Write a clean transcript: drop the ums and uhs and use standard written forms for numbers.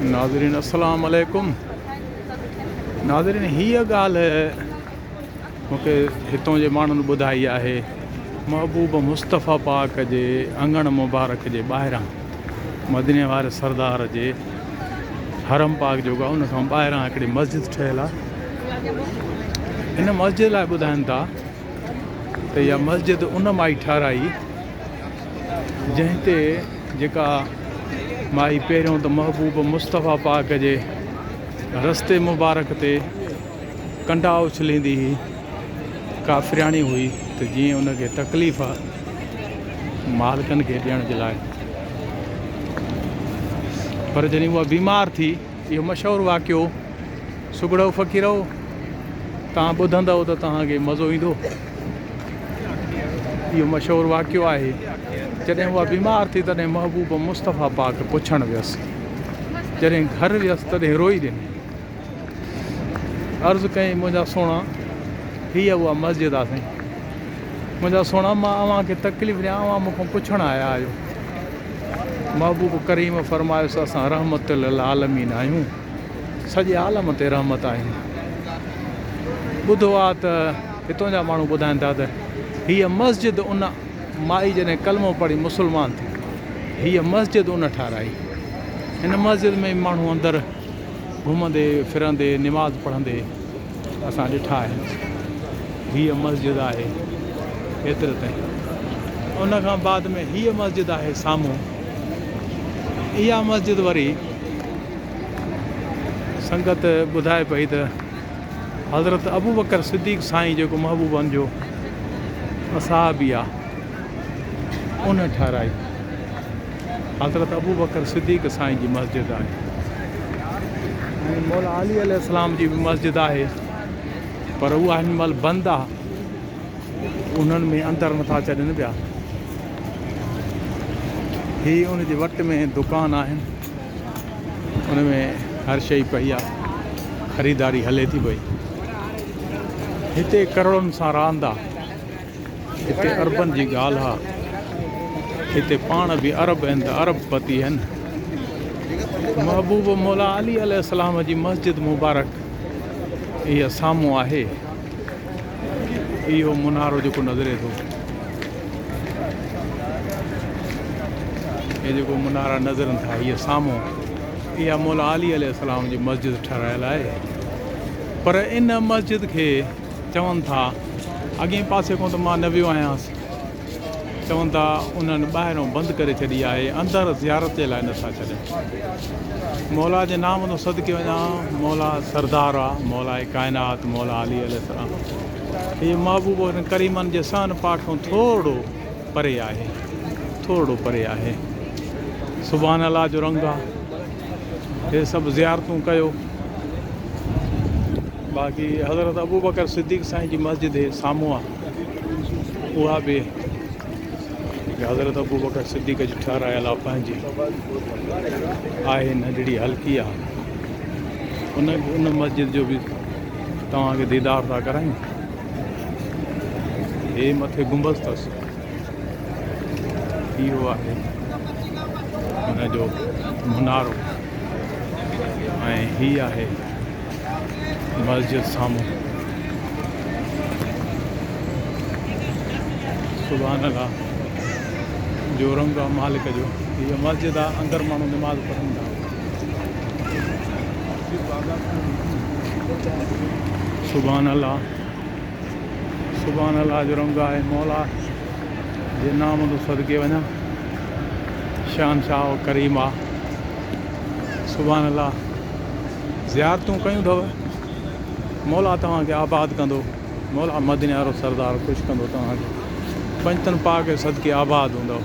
नाज़रीन अस्सलाम वालेकुम। नाज़रीन हीअ ॻाल्हि मूंखे हितों जे माण्हुनि ॿुधाई आहे। महबूब मुस्तफ़ा पाक जे अंगण मुबारक जे ॿाहिरां मदीने वारे सरदार जे हरम पाक जो उन खां ॿाहिरां हिकिड़ी मस्जिद ठहियलु आहे। इन मस्जिद लाइ ॿुधाइनि था त इहा मस्जिद उन माई ठाराई जंहिं ते जेका माई पहिरियों त महबूब मुस्तफ़ा पाक जे रस्ते मुबारक ते कंडा उछलींदी हुई, काफ़िराणी हुई त जीअं उनखे तकलीफ़ आहे मालिकनि खे ॾियण जे लाइ। पर जॾहिं उहा बीमार थी, इहो मशहूरु वाक़ियो सुगड़ो फ़क़ीरो तव्हां ॿुधंदव त तव्हांखे मज़ो ईंदो। इहो मशहूरु वाक़ियो आहे। जॾहिं उहा बीमार थी तॾहिं महबूब मुस्तफ़ा पाक पुछणु वियसि। जॾहिं घर वियसि तॾहिं रोई ॾिनी, अर्ज़ु कयईं मुंहिंजा सोणा हीअ उहा मस्जिद आहे साईं। मुंहिंजा सोणा मां अव्हांखे तकलीफ़ ॾियां, अव्हां मूंखां पुछणु आया आहियो। महबूब करीम फरमायोसि असां रहमत लिल आलमीन आहियूं, सॼे आलम ते रहमत आहियूं। ॿुधो आहे त हितां जा माण्हू ॿुधाइनि था त हीअ मस्जिद उन माई जॾहिं कलमो पढ़ी मुस्लमान थी, हीअ मस्जिद उन ठाराई। हिन मस्जिद में माण्हू अंदरि घुमंदे फिरंदे निमाज़ पढ़ंदे असां ॾिठा आहिनि। हीअ मस्जिद आहे एतिरे ताईं। उन खां बाद में हीअ मस्जिद आहे साम्हूं। इहा मस्जिद वरी संगत ॿुधाए पई त हज़रत अबू बकर सिद्दीक़ साईं जेको महबूबनि जो असहाबी आहे उन ठाराई। हज़रत अबू बकर सिद्दीक़ साईं जी मस्जिद आहे। ऐं मौला अली अलैहिस्सलाम जी बि मस्जिद आहे, पर उहा हिन महिल बंदि आहे। उन्हनि में अंदरि नथा अचनि पिया। हीअ उन जे वटि में दुकान आहिनि, उन में हर शइ पई आहे, ख़रीदारी हले थी पई। हिते करोड़नि सां रांदि आहे। हिते अरबनि जी ॻाल्हि आहे। हिते पाण बि अरब आहिनि त अरबपति आहिनि। महबूब मौला अली अलैहिस्सलाम जी मस्जिद मुबारक इहा साम्हूं आहे। इहो मुनारो जेको नज़रे थो, इहे जेको मुनारा नज़रनि था, इहा साम्हूं इहा मौला अली अलैहिस्सलाम जी मस्जिद ठारायल आहे। पर इन मस्जिद खे चवनि था, अॻे पासे खां त मां न वियो आहियां, चवनि था उन्हनि ॿाहिरों बंदि करे छॾी आहे, अंदरि ज़ियारत जे लाइ नथा छॾनि। मौला जे नाम तो सदके वञा, मौला सरदार आहे, मौला काइनात, मौला अली अलैहिस्सलाम। हीअ महबूब करीमनि जे सन पाक खां थोरो परे आहे, थोरो परे आहे। सुभान अल्लाह जो रंग आहे। हे सभु ज़ियारतूं कयो। बाक़ी हज़रत अबू बकर सिद्दीक़ साईं जी मस्जिद साम्हूं आहे, उहा बि हज़रत अबू बकर सिद्दीक़ जी ठारायल आहे, पंहिंजी आहे, नंढड़ी हल्की आहे। उन मस्जिद जो बि तव्हांखे दीदार था करायूं। हे मथे गुंबज़ अथसि, इहो आहे हुनजो मुनारो, ऐं हीअ आहे मस्जिद साम्हूं। सुभान अल्लाह जो रंग आहे मालिक जो। हीअ मस्जिद आहे, अंदरि माण्हू निमाज़ पढ़नि था। सुभान अल्लाह, सुभान अल्लाह जो रंग आहे। मौला जे नाम तो सदके वञा, शहनशाह करीम आहे। सुभान अल्लाह, ज़ियारतूं कयूं अथव। मौला तव्हांखे आबाद कंदो। मौला मदीने वारो सरदार ख़ुशि कंदो तव्हांखे। पंजतन पाक सदके आबाद हूंदव।